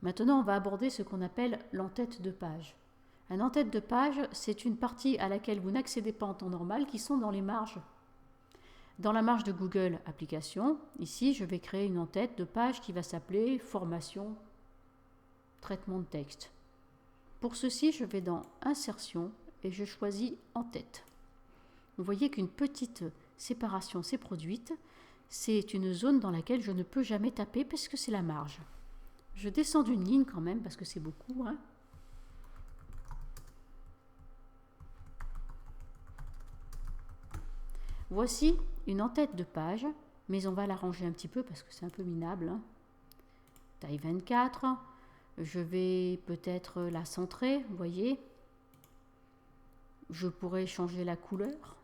Maintenant, on va aborder ce qu'on appelle l'entête de page. Un en-tête de page, c'est une partie à laquelle vous n'accédez pas en temps normal, qui sont dans les marges. Dans la marge de Google Applications, ici, je vais créer une en-tête de page qui va s'appeler Formation, traitement de texte. Pour ceci, je vais dans Insertion et je choisis En-tête. Vous voyez qu'une petite séparation s'est produite. C'est une zone dans laquelle je ne peux jamais taper parce que c'est la marge. Je descends d'une ligne quand même parce que c'est beaucoup, hein. Voici une en-tête de page, mais on va l'arranger un petit peu parce que c'est un peu minable, hein. Taille 24. Je vais peut-être la centrer, vous voyez. Je pourrais changer la couleur.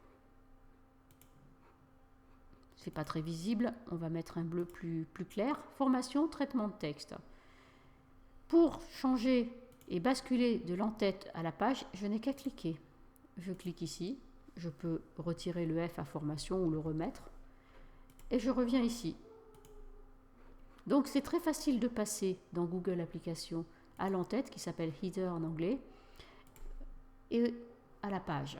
C'est pas très visible, on va mettre un bleu plus clair. Formation, traitement de texte. Pour changer et basculer de l'en-tête à la page, je n'ai qu'à cliquer. Je clique ici, je peux retirer le F à formation ou le remettre, et je reviens ici. Donc c'est très facile de passer dans Google Applications à l'en-tête, qui s'appelle Header en anglais, et à la page.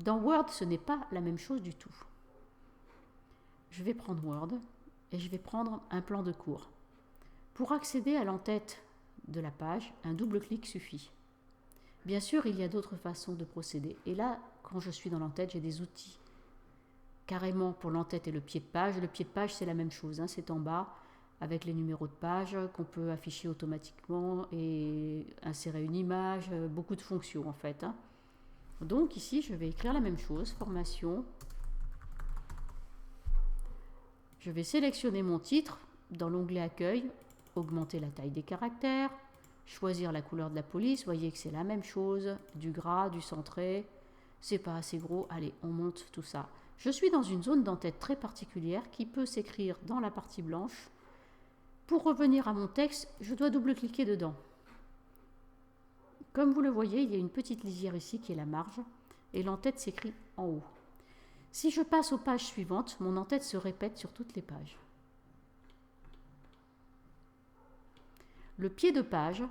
Dans Word, ce n'est pas la même chose du tout. Je vais prendre Word et je vais prendre un plan de cours. Pour accéder à l'en-tête de la page, un double clic suffit. Bien sûr, il y a d'autres façons de procéder. Et là, quand je suis dans l'en-tête, j'ai des outils carrément pour l'en-tête et le pied de page. Le pied de page, c'est la même chose, hein, c'est en bas avec les numéros de page qu'on peut afficher automatiquement et insérer une image, beaucoup de fonctions en fait, hein. Donc ici, je vais écrire la même chose, formation. Je vais sélectionner mon titre dans l'onglet Accueil, augmenter la taille des caractères, choisir la couleur de la police. Vous voyez que c'est la même chose, du gras, du centré. C'est pas assez gros. Allez, on monte tout ça. Je suis dans une zone d'en-tête très particulière qui peut s'écrire dans la partie blanche. Pour revenir à mon texte, je dois double-cliquer dedans. Comme vous le voyez, il y a une petite lisière ici qui est la marge et l'en-tête s'écrit en haut. Si je passe aux pages suivantes, mon en-tête se répète sur toutes les pages. Le pied de page,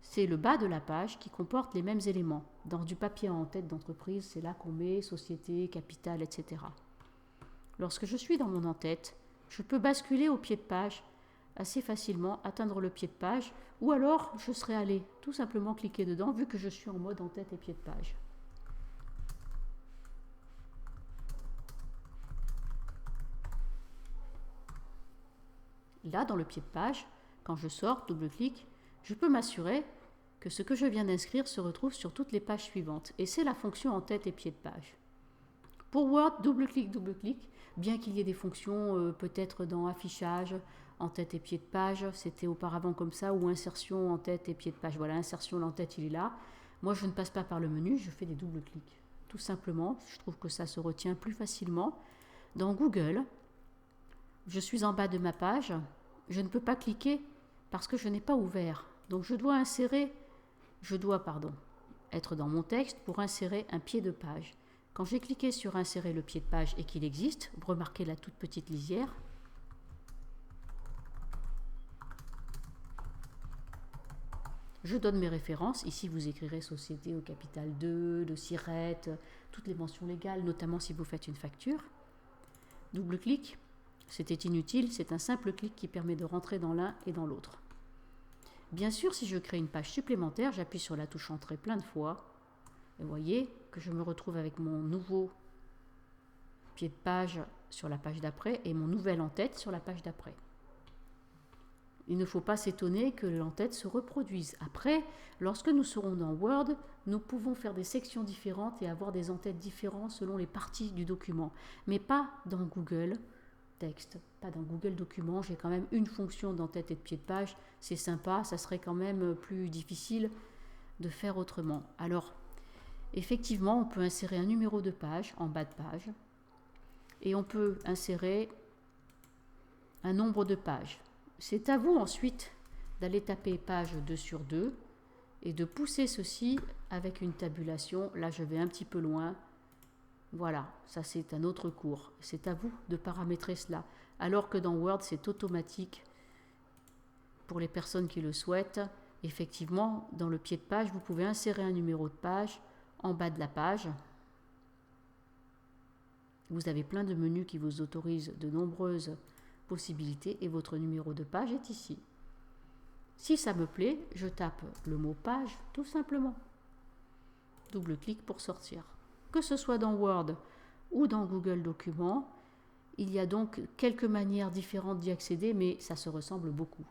c'est le bas de la page qui comporte les mêmes éléments. Dans du papier en tête d'entreprise, c'est là qu'on met société, capital, etc. Lorsque je suis dans mon en-tête, je peux basculer au pied de page assez facilement, atteindre le pied de page, ou alors je serais allé tout simplement cliquer dedans vu que je suis en mode en-tête et pied de page. Là, dans le pied de page, quand je sors, double-clic, je peux m'assurer que ce que je viens d'inscrire se retrouve sur toutes les pages suivantes. Et c'est la fonction en tête et pied de page. Pour Word, double-clic, bien qu'il y ait des fonctions peut-être dans affichage, en tête et pied de page, c'était auparavant comme ça, ou insertion en tête et pied de page. Voilà, insertion, l'en-tête, il est là. Moi, je ne passe pas par le menu, je fais des double-clics. Tout simplement, je trouve que ça se retient plus facilement. Dans Google, je suis en bas de ma page, je ne peux pas cliquer parce que je n'ai pas ouvert. Donc je dois être dans mon texte pour insérer un pied de page. Quand j'ai cliqué sur insérer le pied de page et qu'il existe, vous remarquez la toute petite lisière. Je donne mes références. Ici, vous écrirez société au capital 2, le SIRET, toutes les mentions légales, notamment si vous faites une facture. Double-clic. C'était inutile, c'est un simple clic qui permet de rentrer dans l'un et dans l'autre. Bien sûr, si je crée une page supplémentaire, j'appuie sur la touche Entrée plein de fois. Et vous voyez que je me retrouve avec mon nouveau pied de page sur la page d'après et mon nouvel en-tête sur la page d'après. Il ne faut pas s'étonner que l'en-tête se reproduise. Après, lorsque nous serons dans Word, nous pouvons faire des sections différentes et avoir des en-têtes différentes selon les parties du document, mais pas dans Google texte, pas dans Google Documents. J'ai quand même une fonction d'en-tête et de pied de page, c'est sympa, ça serait quand même plus difficile de faire autrement. Alors, effectivement, on peut insérer un numéro de page en bas de page et on peut insérer un nombre de pages. C'est à vous ensuite d'aller taper page 2 sur 2 et de pousser ceci avec une tabulation. Là, je vais un petit peu loin. Voilà, ça c'est un autre cours. C'est à vous de paramétrer cela. Alors que dans Word, c'est automatique. pour les personnes qui le souhaitent, effectivement, dans le pied de page, vous pouvez insérer un numéro de page en bas de la page. Vous avez plein de menus qui vous autorisent de nombreuses possibilités et votre numéro de page est ici. Si ça me plaît, je tape le mot page tout simplement. Double-clic pour sortir. Que ce soit dans Word ou dans Google Documents, il y a donc quelques manières différentes d'y accéder, mais ça se ressemble beaucoup.